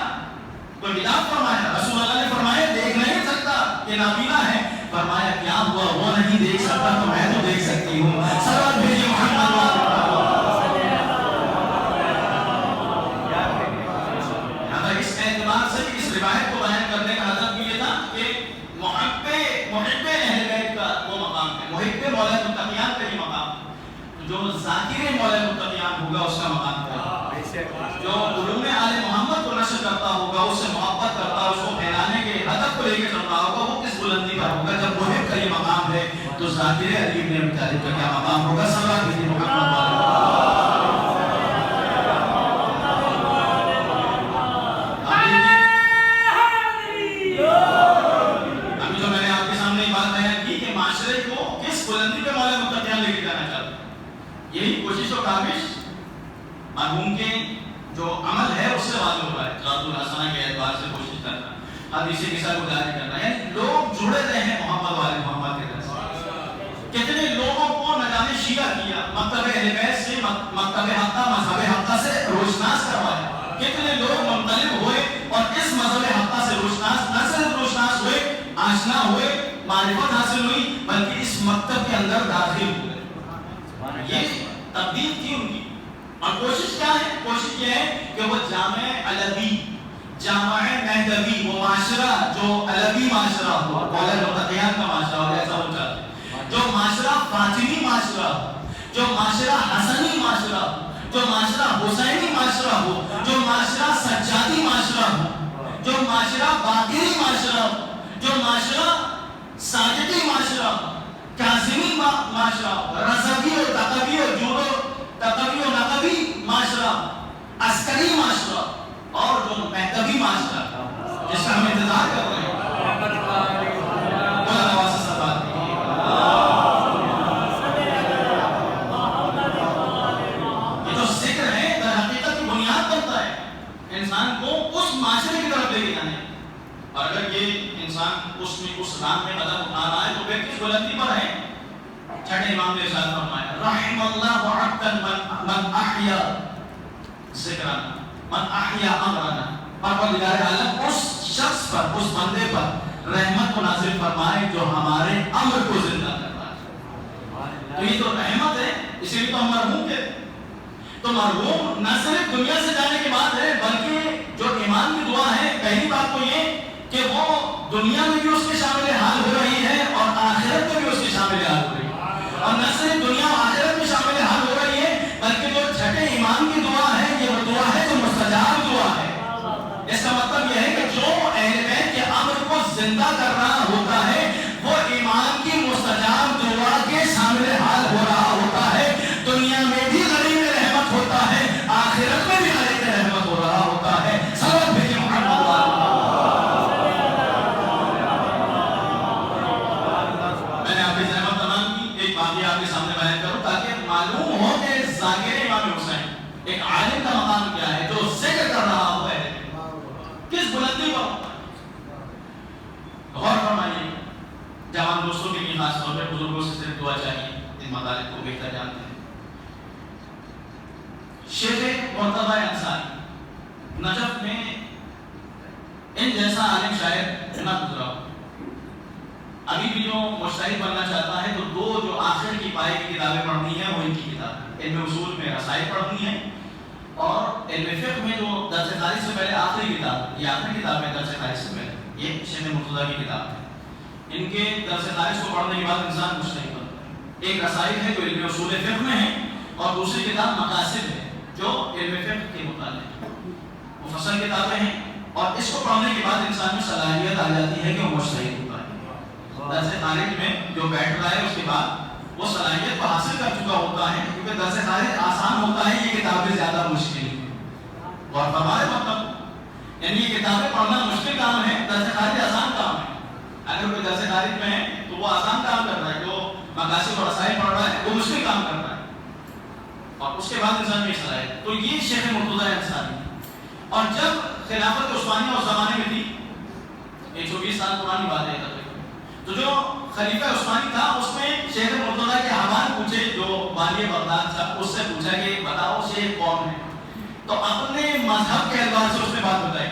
تو حجاب فرمایا، رسول اللہ نے فرمایا دیکھ نہیں سکتا یہ نابینا ہے، فرمایا کیا ہوا، وہ نہیں دیکھ سکتا تو میں تو دیکھ سکتی ہوں۔ صلوات بھیجئے محمد۔ اس اعتبار سے اس روایت کو بیان کرنے کا ہدف بھی یہ تھا کہ محب اہل بیت کا وہ مقام ہے، محب مولا متقیان کا یہ مقام ہے، جو ذاکر مولا متقیان ہوگا اس کا مقام ہے، جو علوم آل محمد کو نشر کرتا ہوگا، اس سے محبت کرتا، اس کو پھیلانے کے ہدف کو لے کے چلتا ہوگا، وہ کس بلندی پر ہوگا؟ جب محب کا یہ مقام ہے تو ذاکر علی بن ابی طالب کا کیا مقام ہوگا؟ صلوات بھیجئے محمد۔ یہی کوشش و کاوش مرحوم کے جو عمل ہے اس سے واضح ہو رہا ہے، ذات الحسنہ کے اعتبار سے کوشش کرنا، حدیث کے ساتھ گزاری کرنا، یعنی لوگ جڑے رہے ہیں محمد والے محمد کے ساتھ۔ کتنے لوگوں کو نہ جانے شیعہ کیا، مکتب اہل بیت سے مکتب حقہ، مذہب حقہ سے روشناس کروایا، کتنے لوگ منقلب ہوئے اور اس مذہب حقہ سے روشناس، نہ صرف روشناس ہوئے، آشنا ہوئے، معرفت حاصل ہوئی، بلکہ اس مکتب کے اندر داخل ہوئے۔ یہ تبدیل تھی ان کی، اور کوشش کیا ہے؟ کوشش یہ ہے کہ وہ جامع علوی، جامع مہدوی، وہ معاشرہ جو علوی معاشرہ ہو، مولا متقیان کا معاشرہ ہو، ایسا ہو چاہتے ہیں، جو معاشرہ فاطمی معاشرہ ہو، جو معاشرہ حسنی معاشرہ ہو، جو معاشرہ حسینی معاشرہ ہو، جو معاشرہ سجادی معاشرہ ہو، جو معاشرہ باقری معاشرہ ہو، جو معاشرہ ساجدی معاشرہ ہو، کاظمی معاشرہ، رضوی و تقوی و تقوی و نقوی معاشرہ، عسکری معاشرہ، اور جو مہدوی معاشرہ جس کا ہم انتظار کر رہے ہیں۔ یہ جو ذکر ہے در حقیقت کی بنیاد بنتا ہے انسان کو اس معاشرے کی طرف لے کے جانے، اور اگر یہ انسان اس رام میں قدم اٹھانا ہے تو پھر کس بلندی پر ہے؟ چھٹے امام نے ارشاد فرمایا رحم اللہ عبدا من احیا ذکرنا من احیا امرنا، پروردگار عالم اس شخص پر، اس بندے پر رحمت کو نازل فرمائے جو ہمارے امر کو زندہ کرتا ہے۔ تو یہ تو رحمت ہے، اسی لیے تو ہم مرحوم کہتے ہیں۔ تو مرحوم نہ صرف دنیا سے جانے کی بات ہے، بلکہ جو ایمان کی دعا ہے، پہلی بات تو یہ کہ وہ دنیا میں بھی اس کے شامل حال ہو رہی ہے اور آخرت میں بھی اس کے شامل حال ہو رہی ہے، اور نہ صرف دنیا و آخرت میں شامل حال ہو رہی ہے، بلکہ جو چھٹے ایمان کی دعا ہے، یہ وہ دعا ہے جو مستجاب دعا ہے۔ اس کا مطلب یہ ہے کہ جو اہل بیت کے امر کو زندہ کر رہا ہوتا ہے، وہ ایمان کی مستجاب دعا کے شامل حال ہو رہا ہوتا ہے، دنیا میں بھی غریب رحمت ہوتا ہے، آخرت میں بھی غریب رحمت ہو رہا ہوتا ہے۔ سبب بھیجے محمد ایک عالم کا مقام کیا ہے، جو ذکر کر رہا ہوا ہے، کس بلندی پر ہوتا ہے۔ غور فرمائیے، جوان دوستوں کے لیے خاص طور پہ بزرگوں سے صرف دعا چاہیے، ان مطالب کو بہتر جانتے ہیں۔ شیخ مرتضی انصاری نجف میں ان جیسا عالم شاعر نہ گزرا۔ ابھی بھی جو مجتہد بننا چاہتا ہے تو دو جو آخر کی پائے کی کتابیں پڑھنی ہیں وہ ان کی کتاب، علم اصول میں رسائل پڑھنی ہے، اور علم فقہ میں جو درس خارج سے پہلے آخری کتاب، یہ آخری کتاب ہے درس خارج سے پہلے، یہ شیخ مرتضیٰ کی کتاب ہے۔ ان کے درس خارج کو پڑھنے کے بعد انسان مجتہد بنتا ہے۔ ایک رسائل ہے جو علم اصول فقہ میں ہے، اور دوسری کتاب مقاصد ہے جو علم فقہ کے متعلق ہے۔ مفصل کتابیں ہیں، اور اس کو پڑھنے کے بعد انسان میں صلاحیت آ جاتی ہے کہ وہ مجتہد ہوتا ہے۔ درس خارج میں جو بیٹھ رہا ہے اس کے بعد وہ صلاحیت کو حاصل کر چکا ہوتا ہے، کیونکہ درس خارج آسان ہوتا ہے، یہ کتابیں زیادہ مشکل ہیں۔ اور ہمارے مطلب یعنی یہ کتابیں پڑھنا مشکل کام ہے، درس خارج آسان کام ہے۔ اگر کوئی درس خارج میں ہے تو وہ آسان کام کر رہا ہے، جو مقاصد اور رسائل پڑھ رہا ہے وہ مشکل کام کر رہا ہے، اور اس کے بعد انسان میں صلاحیت۔ تو یہ شیخ مرتضیٰ انصاری، اور جب خلافت عثمانیہ اس زمانے میں تھی، 120 سال پرانی بات ہے تقریباً، تو جو خلیفہ عثمانی تھا اس میں شیخ مرتضیٰ کے حوال پوچھے، جو والی بغداد تھا، اس سے پوچھا کہ بتاؤ شیخ کون ہے، تو اپنے مذہب کے اعتبار سے اس نے بات بتائی۔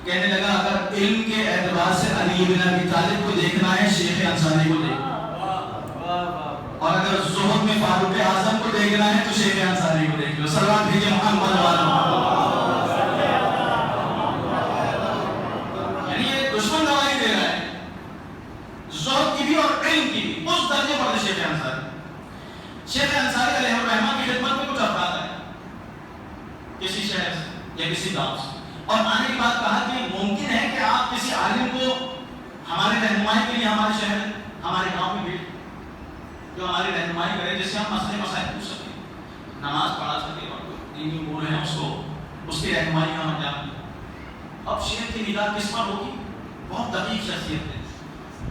کہنے لگا اگر علم کے اعتبار سے علی بن ابی طالب کو دیکھنا ہے، شیخ انصاری کو دیکھنا، اور اگر زہد میں فاروق اعظم کو دیکھنا ہے تو شیخ انصاری کو دیکھ لو۔ صلوات بھیجے محمد والوں۔ یعنی یہ دشمن گواہی دے رہا ہے زہد کی بھی اور علم کی بھی، اس درجے پر شیخ انصاری۔ شیخ انصاری علیہ الرحمہ کی خدمت میں کچھ افراد آئے کسی شہر سے یا کسی گاؤں سے، اور آنے کے بعد کہا کہ ممکن ہے کہ آپ کسی عالم کو ہمارے رہنمائی کے لیے ہمارے شہر ہمارے گاؤں میں بھیج، جو ہماری رہنمائی کرے، جس سے ہم مسئلے مسائل پوچھ سکیں، نماز پڑھا سکیں، اور دینی امور ہیں اس کی رہنمائی کا انجام دیں۔ اب شیخ کی نگاہ کس پر ہوگی؟ بہت دقیق شخصیت ہے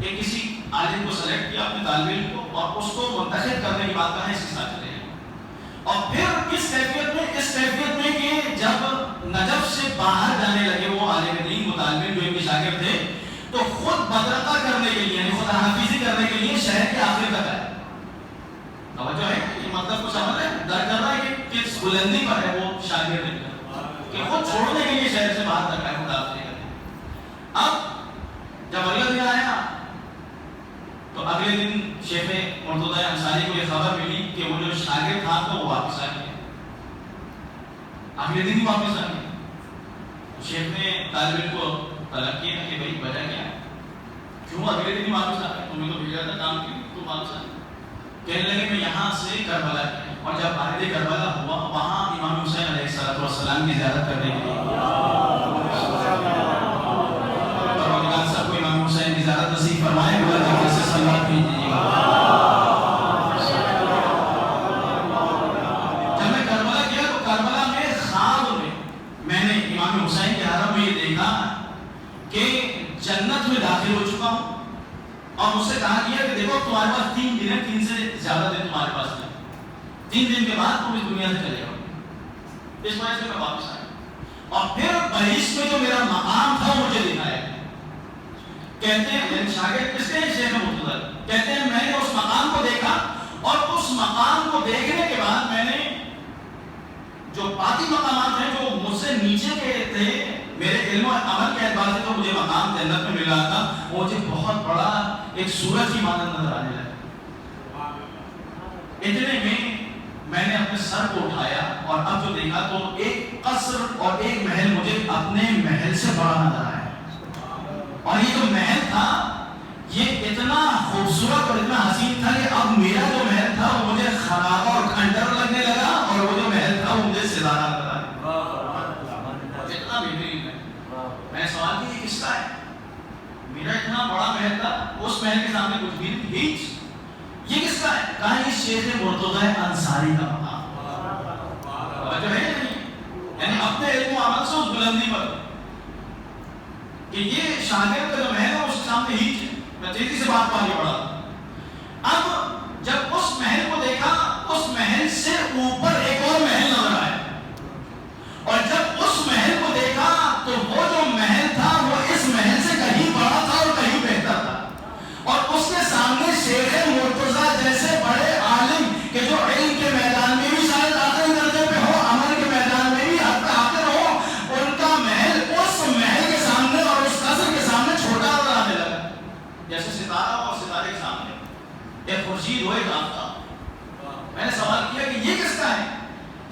کہ کسی عالم کو سلیکٹ کیا اپنے طالب علم کو، اور اس کو منتخب کرنے کی بات کہا ہے اس کے ساتھ چلے گئے، اور پھر اس کیفیت میں کہ جب نجف سے باہر جانے لگے وہ عالم دین مطالب جو ان کے شاگرد تھے، تو خود بدرقہ کرنے کے لیے، یعنی خود حافظی کرنے کے لیے شہر کے آخر تک آئے۔ توجہ ہے، یہ مطلب کو سمجھ رہے ہیں، در کر رہا ہے کہ کس بلندی پر ہے وہ شاگرد کہ خود چھوڑنے کے لیے شہر سے باہر تک آئے، خود حافظی کرنے۔ اب جب اگلا دن آیا تو اگلے دن شیخ مرتضیٰ انصاری کو یہ خبر ملی کہ وہ جو شاگرد تھا تو وہ واپس آ گیا، اگلے دن ہی واپس آ گیا۔ شیخ نے طالب علم کو طلب کیا کہ بھائی وجہ کیا ہے، کیوں اگلے دن ہی واپس آ گیا، تمہیں تو بھیجا تھا کام کے لیے، تو واپس آ گیا۔ کہنے لگے میں یہاں سے کربلا گیا، اور جب عہد کربلا ہوا وہاں امام حسین علیہ السلام کی زیارت کرنے کے لیے، پروردگار صاحب کو امام حسین کی زیارت نصیب فرمائے، بلا جگہ سے صلوات بھیجیے گا۔ جب میں کربلا گیا تو کربلا میں خواب میں نے امام حسین کے حرم میں یہ دیکھا کہ جنت میں داخل ہو چکا ہوں، اور مجھ سے کہا گیا کہ دیکھو تمہارے پاس 3 دن ہے، 3 سے زیادہ دن تمہارے پاس نہیں، 3 دن کے بعد تم اس دنیا سے چلے جاؤ۔ اس وجہ سے میں واپس آیا، اور پھر بہشت میں جو میرا مقام تھا مجھے دکھایا۔ کہتے ہیں شاگرد کس نے؟ شیخ مرتضیٰ کہتے ہیں میں نے اس مقام کو دیکھا، اور اس مقام کو دیکھنے کے بعد میں نے جو باقی مقامات ہیں تھے میرے علم و عمل کے اعتبار سے تو مجھے مقام جنت میں مل رہا تھا، وہ مجھے بہت بڑا ایک سورج کی مانند نظر آنے لگا۔ اتنے میں نے اپنے سر کو اٹھایا اور اب جو دیکھا تو ایک قصر اور ایک محل مجھے اپنے محل سے بڑا نظر آیا، اور یہ جو محل تھا یہ اتنا خوبصورت اور اتنا حسین تھا کہ اب میرا جو محل تھا وہ مجھے خراب اور کھنڈر لگنے لگا، اور وہ جو محل تھا وہ مجھے ستارہ نظر آیا۔ اتنا بہترین ہے۔ میں نے سوال کیا یہ کس کا ہے؟ میرا اتنا بڑا محل تھا، اس محل کے سامنے کچھ بھی نہیں، ہیچ۔ یہ کس کا ہے؟ کہا یہ شیخ مرتضی انصاری کا مقام جو ہے نہیں، یعنی اپنے علم و عمل سے اس بلندی پر کہ یہ شاگرد کا جو محل ہے اس کے سامنے ہیچ ہے۔ میں تیزی سے بات کو آگے بڑھا، اب جب اس محل کو دیکھا اس محل سے اوپر ایک اور محل نظر آیا، اور جب اس محل کو دیکھا تو وہ جو محل تھا وہ اس محل سے کہیں بڑا تھا اور کہیں بہتر تھا، اور اس کے سامنے شیخ مرتضی جیسے بڑے عالم کہ جو علم کے میدان میں بھی شاید آخری درجے پہ ہو، عمل کے میدان میں بھی آخر ہو، ان کا محل اس محل کے سامنے اور اس قصر کے سامنے چھوٹا نظر آنے لگا، جیسے ستارہ اور ستارے کے سامنے ایک خورشید ہو ایک آفتاب۔ میں نے سوال کیا کہ یہ کس کا ہے؟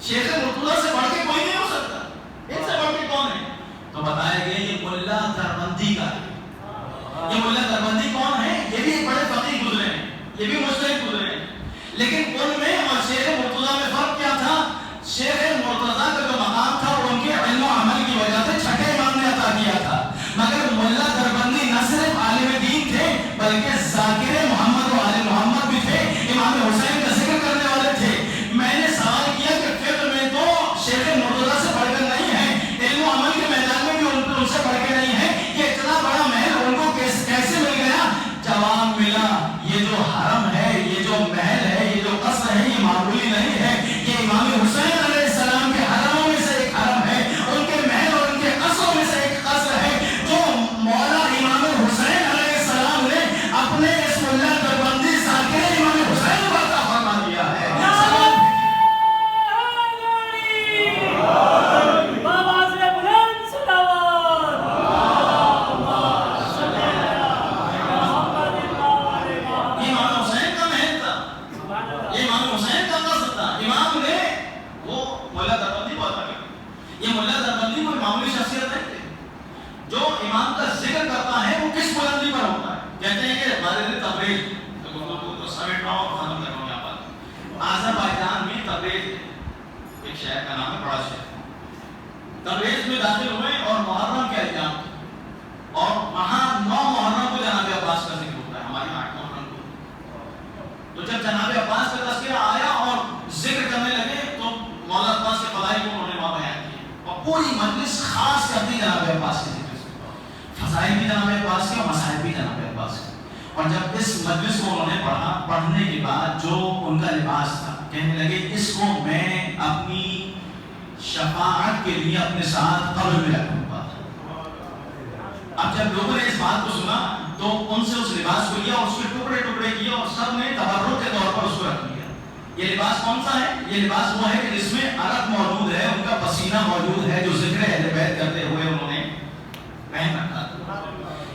شیخ مرتضی سے بڑھ کے کوئی نہیں ہو سکتا، ان سے بڑھ کے کون ہے؟ تو بتایا گیا یہ ملا دربندی کا ہے۔ یہ ملا دربندی کون ہے؟ یہ بھی ایک بڑے فقیہ گزرے ہیں، یہ بھی مجتہد گزرے ہیں، لیکن ان میں اور شیخ مرتضی میں فرق کیا تھا؟ شیخ مرتضی کا جو مقام تھا وہ ان کے علم و عمل کی وجہ سے چھٹے امام نے عطا کیا تھا، مگر ملا دربندی نہ صرف عالم دین تھے بلکہ ذاکر محمد و آل محمد بھی تھے، امام حسین کا ذکر کرنے والے تھے۔ میں نے سوال کیا کہ فقہ میں تو شیخ مرتضی سے بڑھ کر نہیں ہے، علم و عمل کے میدان میں بھی ان سے بڑھ کے نہیں ہے، یہ اتنا بڑا محل ان کو کیسے مل گیا؟ جواب ملا یہ جو حرم ہے، یہ جو محل ہے، یہ جو قصر ہے، یہ معمولی نہیں ہے، یہ امام حسین علیہ السلام کے حرموں میں سے ایک حرم ہے، ان کے محل اور ان کے قصروں میں سے ایک قصر ہے، جو مولا امام حسین علیہ السلام نے اپنے اس ملا دربندی ذاکر امام حسین کو عطا فرما دیا ہے۔ یہ ملا دربندی کوئی معمولی شخصیت نہیں تھی، جو امام کا ذکر کرتا ہے وہ کس بلندی پر ہوتا ہے؟ کہتے ہیں کہ بارد تبریز تو سمیٹ رہا ہوں اور ختم کر رہا ہوں یہاں پر، آذربائیجان میں تبریز ایک شہر کا نام ہے، بڑا شہر، تبریز میں داخل ہوئے اور محرم کے ایام اور وہاں 9 محرم کو جناب عباس کا ذکر ہوتا ہے، ہمارے 8 محرم کو، تو جب جناب عباس کا تذکرہ آیا اور ذکر کرنے لگے تو مولا عباس کے فضائل کو انہوں نے وہاں بیان کیا، اور پوری مجلس خاص کرتی جناب عباس کے ذکر سے، فضائل بھی جناب عباس کے اور مسائل بھی جناب عباس کے، اور جب اس مجلس کو انہوں نے پڑھا، پڑھنے کے بعد جو ان کا لباس تھا کہنے لگے اس کو میں اپنی شفاعت کے لیے اپنے ساتھ قبر میں رکھوں گا۔ اب جب لوگوں نے اس بات کو سنا تو ان سے اس لباس کو لیا اور اس کے ٹکڑے ٹکڑے کیے اور سب نے تبرک کے طور پر اس کو رکھ لیا۔ یہ لباس کون سا ہے؟ یہ لباس وہ ہے کہ جس میں عرق موجود ہے، ان کا پسینہ موجود ہے، جو ذکر اہل بیت کرتے ہوئے انہوں نے پہن رکھا تھا۔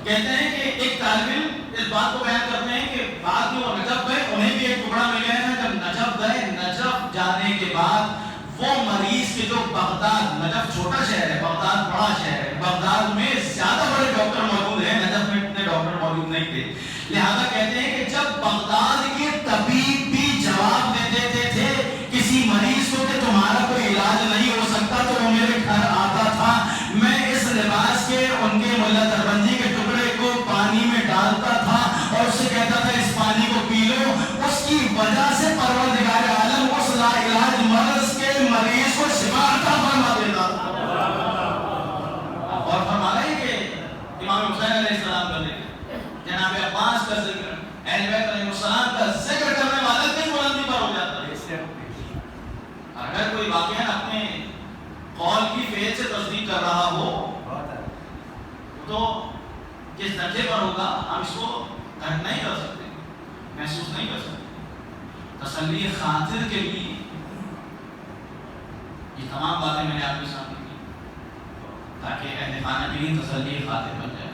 کہتے ہیں کہ ایک طالب علم اس بات کو بیان کرتے ہیں کہ بعد میں وہ نجف گئے، انہیں بھی ایک ٹکڑا مل گیا تھا، جب نجف گئے، نجف جانے کے بعد وہ مریض کے جو بغداد، نجف چھوٹا شہر ہے، بغداد بڑا شہر ہے، بغداد میں زیادہ بڑے ڈاکٹر موجود ہیں، نجف میں اتنے ڈاکٹر موجود نہیں تھے، لہذا کہتے ہیں کہ جب بغداد کے طبیب بھی جواب دے دیتے تھے کسی مریض کو کہ تمہارا کوئی علاج نہیں ہو سکتا تو وہ میرے گھر آتا تھا، میں اس لباس کے ان کے ملا دربندی کے ٹکڑے کو پانی میں ڈالتا تھا اور اس سے کہتا تھا اس پانی کو پی لو، اس کی وجہ سے پروردگار عالم اس لا علاج مرض کے مریض کو شفا عطا فرما دیتا تھا۔ اور فرمایا ہے کہ امام حسین علیہ السلام کا ذکر، جناب عباس کا ذکر، اہل بیت علیہ السلام کا ذکر کرنے والا کس بلندی پر ہو جاتا ہے؟ اگر کوئی واقعہ اپنے قول کی فعل سے تصدیق کر رہا ہو تو کس درجے پر ہوگا ہم اس کو درک نہیں کر سکتے، محسوس نہیں کر سکتے۔ تسلی خاطر کے لیے یہ تمام باتیں میں نے آپ کے سامنے کی، تاکہ اہل خانہ کے لیے تسلی خاطر بن جائے۔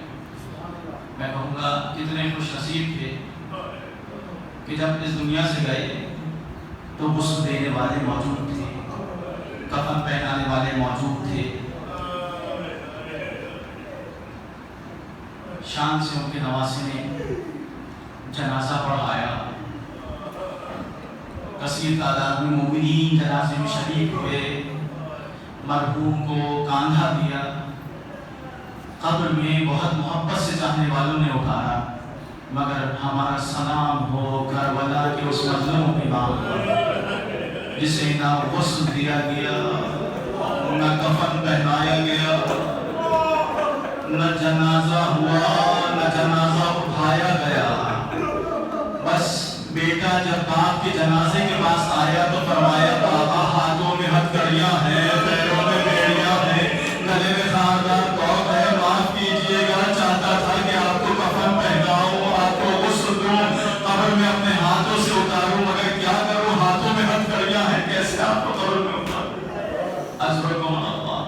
میں کہوں گا کتنے خوش نصیب تھے کہ جب اس دنیا سے گئے تو غسل دینے والے موجود تھے، کفن پہنانے والے موجود تھے، شان سے ان کے نواسے نے جنازہ پڑھایا، کثیر تعداد میں مومنین جنازے میں شریک ہوئے، مرحوم کو کاندھا دیا، قبر میں بہت محبت سے چاہنے والوں نے اٹھایا، مگر ہمارا سلام ہو کربلا کے اس مظلوم امام پر جسے نہ غسل دیا گیا، نہ کفن پہنایا گیا، نہ جنازہ ہوا، نہ جنازہ اٹھایا گیا۔ بس بیٹا جب باپ کے جنازے کے پاس آیا تو فرمایا بابا ہاتھوں میں ہتھکڑیاں ہیں، پیروں میں بیڑیاں ہیں، گلے میں خاردار کوپ ہے، معاف کیجیے گا، چاہتا تھا کہ آپ کو کفن پہناؤں، آپ کو غسل دوں، قبر میں اپنے ہاتھوں سے اتاروں، مگر کیا کروں، ہاتھوں میں ہتھکڑیاں ہیں، کیسے آپ کو قبر میں اتاروں؟ عزرکم اللہ۔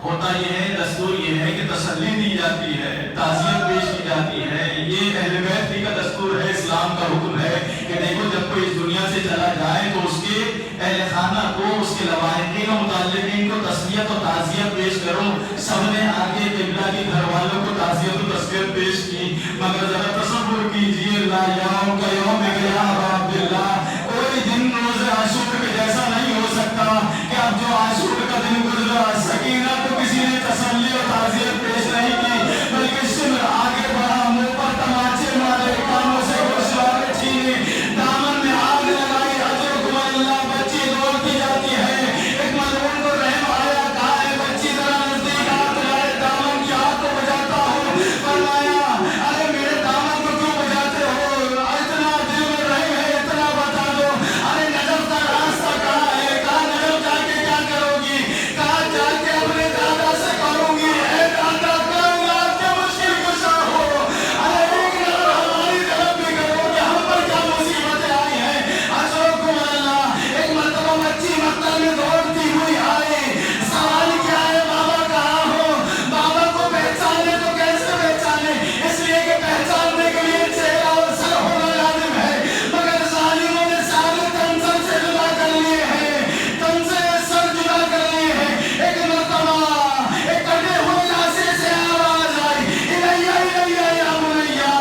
ہوتا یہ ہے، دستور یہ ہے کہ تسلی دی جاتی ہے، تعزیت پیش کی جاتی ہے، یہ اہل بیت کا دستور ہے، اسلام کا حکم ہے کہ دیکھو جب کوئی اس دنیا سے چلا جائے تو اس کے اہل خانہ کو، اس کے لواحقین و متعلقین کو تسلیت و تعزیت پیش کرو۔ سب نے آگے قبلہ کے گھر والوں کو تعزیت و تسلیت پیش کی، مگر ذرا تصور کیجئے لا یوم کا یوم یا عبداللہ، کوئی دن روز عاشور کے جیسا نہیں ہو سکتا کہ اب جو عاشور کا دن گزرا، سکینہ کو کسی نے تسلی و تعزیت پیش نہیں کی، بلکہ سمر آگے بڑھا، منہ پر تماچے مارے، کانوں سے گوشوارے چھینے، دامن میں آگ لگائی، عزرکم اللہ، بچی دوڑتی جاتی ہے، ایک ملعون کو رحم آیا، کہا ہے بچی ذرا نزدیک ہاتھ لائے، دامن کی آگ کو بجھاتا ہوں، فرمایا ارے میرے دامن کو کیوں بجھاتے ہو، اتنا دل میں رحم ہے، اتنا بتا دو، ارے نجف کا راستہ کہاں ہے، کہا نجف جا کے کیا کرو گی، کہا جا کے اپنے دادا سے کروں گی، اے دادا کائنات کے مشکل کشا ہو، ارے ایک نظر ہماری طرف بھی کرو کہ ہم پر کیا مصیبتیں آئی ہیں۔ عزرکم اللہ، ایک مرتبہ بچی مقتل میں دوڑتی ہوئی آئی، سوال کیا ہے بابا کہاں ہو، بابا کو پہچانے تو کیسے پہچانے، اس لیے کہ پہچاننے کے لیے چہرہ اور سر ہونا لازم ہے، مگر ظالموں نے سارے تن سر سے جدا کر لیے ہیں، تن سے سر جدا کر لیے ہیں۔ ایک مرتبہ ایک کٹے ہوئے لاشے سے آواز آئی، الیہ الیہ یا بنیا،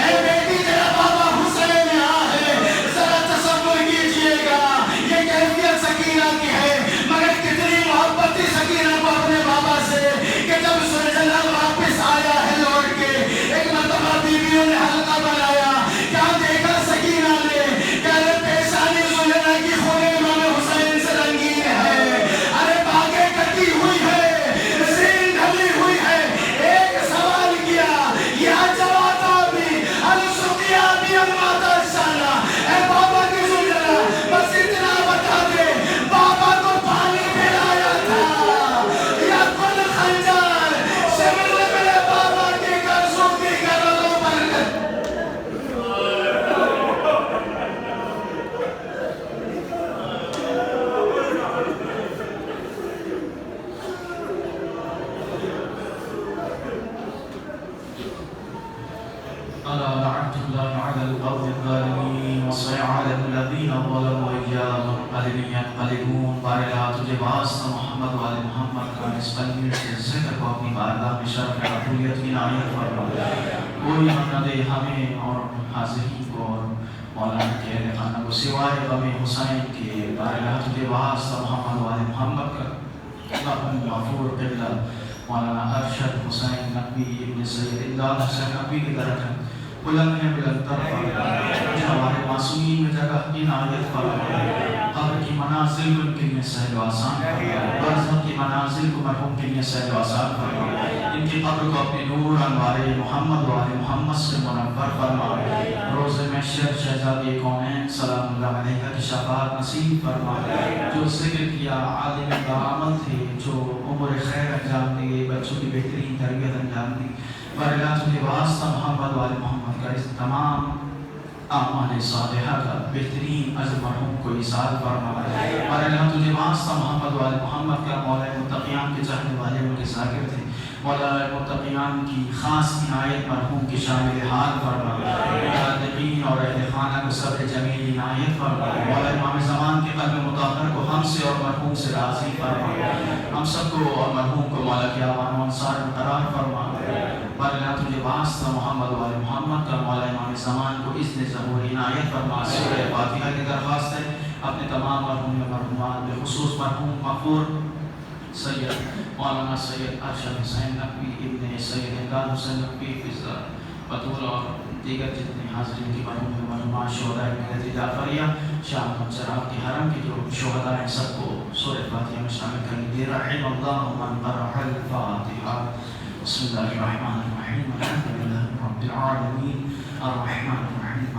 اے بیٹی تیرا بابا حسین یہاں ہے، ذرا تصور کیجئے گا، یہ کیفیت سکینہ کی ہے، مگر کتنی محبت تھی سکینہ کو اپنے بابا سے کہ جب سرجنال واپس آیا ہے لوٹ کے، ایک مرتبہ بیویوں نے حلقہ بنایا، کیا دیکھا سکینہ نے، کہہ رہے پیشانی سلینا کی خون امام حسین سے رنگین ہے، ارے باگیں کٹی ہوئی ہے، زین ڈھلی ہوئی ہے، ایک سوال کیا یا جواتا بھی السقیا بھی الماتا شانا، اے بابا کی سلینا بس اتنا بتا دے، بابا کو پانی پلایا تھا یا کل خنجر شمل نے میرے بابا کے گھر سوتی گھروں پر ألا لعنة الله على القوم الظالمين وسيعلم الذين ظلموا أيام منقلب ينقلبون۔ بارگاہ تجھے واسطہ محمد والے محمد کا اس قلبی سے ذکر کو اپنی بارگاہ میں شرف قبولیت کی عنایت فرما، کوئی غم نہ دے ہمیں اور حاضرین کو اور مولانا کے اہل خانہ کو سوائے غم حسین کے۔ بارگاہ تجھے واسطہ محمد والے محمد کا اللہم غفور قبلہ مولانا ارشد حسین نقوی ابن سید امداد حسین نقوی کی درجہ بلند ہے بلند طرف جو ہمارے معصومین میں جگہ عنایت فرما، قبر کی منازل کو ان کے لیے سہل و آسان فرما، برزخ کی منازل کو مرحوم کے لیے سہل و آسان فرما، ان کی قبر کو اپنے نور انوار محمد و آل محمد سے منور فرما، روز محشر شہزادی کونین سلام اللہ علیہ کی شفاعت نصیب فرما، جو ذکر کیا عالم دعامل تھے، جو عمر خیر انجام دیے، بچوں کی بہترین تربیت انجام دی، بارگاہ تجھے واسطہ محمد و آل محمد کا اس تمام اعمال صالحہ کا بہترین اجر مرحوم کو ایصال فرما اور اللہ تجھے واسطہ محمد وآل محمد کا مولا متقیان کے چاہنے والے ان کے ذاکر تھے مولا متقیان کی خاص عنایت مرحوم کی شامل حال فرما صادقین اور اہل خانہ کو صبر جمیل عنایت فرما مولا امام زمان کے قلب مطہر کو ہم سے اور مرحوم سے راضی فرما ہم سب کو اور مرحوم کو مولا کے آبان و انصار میں قرار فرما پر اللہ تجھے واسطہ محمد وآل محمد کا مولا امام زمان کو اذن ظہور عنایت فرما سورہ فاتحہ کی درخواست ہے اپنے تمام مرحوم و مرحومات بخصوص مرحوم مغفور سید مولانا سید ارشد حسین نقوی ابن سید امداد حسین نقوی فضل بطول اور دیگر جتنے حاضرین کی مرحوم و مرحومات شہداء ملت جعفریہ شاہ محمد چراغ کے حرم کے جو شہداء ہیں سب کو سورہ فاتحہ میں شامل کریں گے رحم اللہ من قرأ الفاتحہ بسم اللہ الرحمن الرحیم الحمد للہ رب العالمین الرحمن الرحیم